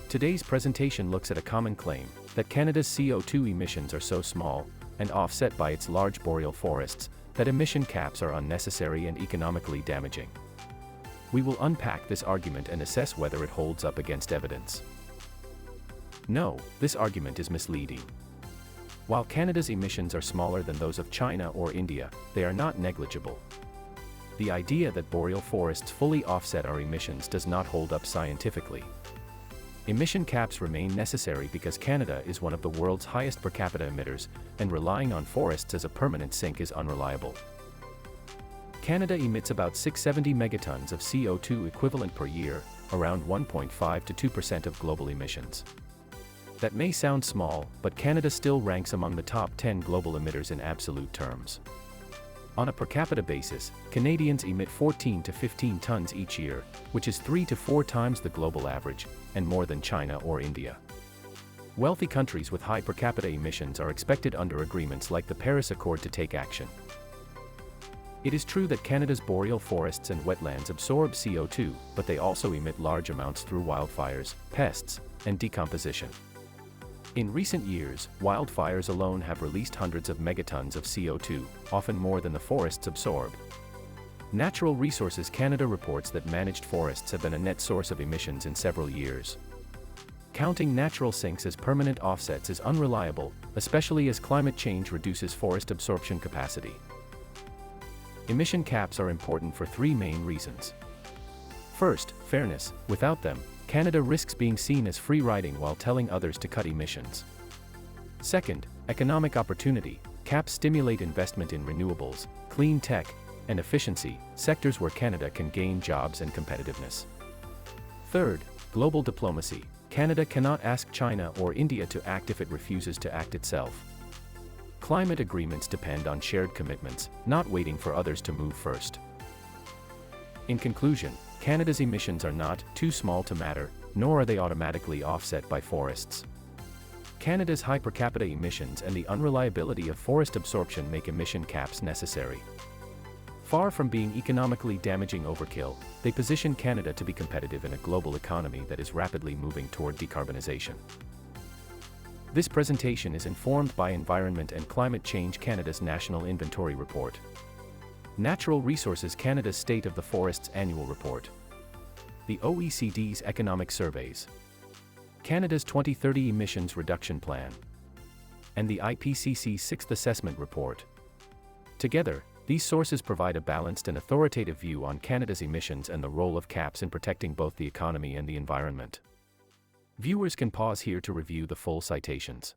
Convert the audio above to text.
Today's presentation looks at a common claim, that Canada's CO2 emissions are so small, and offset by its large boreal forests, that emission caps are unnecessary and economically damaging. We will unpack this argument and assess whether it holds up against evidence. No, this argument is misleading. While Canada's emissions are smaller than those of China or India, they are not negligible. The idea that boreal forests fully offset our emissions does not hold up scientifically. Emission caps remain necessary because Canada is one of the world's highest per capita emitters, and relying on forests as a permanent sink is unreliable. Canada emits about 670 megatons of CO2 equivalent per year, around 1.5 to 2% of global emissions. That may sound small, but Canada still ranks among the top 10 global emitters in absolute terms. On a per capita basis, Canadians emit 14 to 15 tons each year, which is 3 to 4 times the global average, and more than China or India. Wealthy countries with high per capita emissions are expected under agreements like the Paris Accord to take action. It is true that Canada's boreal forests and wetlands absorb CO2, but they also emit large amounts through wildfires, pests, and decomposition. In recent years, wildfires alone have released hundreds of megatons of CO2, often more than the forests absorb. Natural Resources Canada reports that managed forests have been a net source of emissions in several years. Counting natural sinks as permanent offsets is unreliable, especially as climate change reduces forest absorption capacity. Emission caps are important for three main reasons. First, fairness. Without them, Canada risks being seen as free riding while telling others to cut emissions. Second, economic opportunity. Caps stimulate investment in renewables, clean tech, and efficiency, sectors where Canada can gain jobs and competitiveness. Third, global diplomacy. Canada cannot ask China or India to act if it refuses to act itself. Climate agreements depend on shared commitments, not waiting for others to move first. In conclusion, Canada's emissions are not too small to matter, nor are they automatically offset by forests. Canada's high per capita emissions and the unreliability of forest absorption make emission caps necessary. Far from being economically damaging overkill, they position Canada to be competitive in a global economy that is rapidly moving toward decarbonization. This presentation is informed by Environment and Climate Change Canada's National Inventory Report, Natural Resources Canada's State of the Forests Annual Report, the OECD's Economic Surveys, Canada's 2030 Emissions Reduction Plan, and the IPCC's Sixth Assessment Report. Together, these sources provide a balanced and authoritative view on Canada's emissions and the role of caps in protecting both the economy and the environment. Viewers can pause here to review the full citations.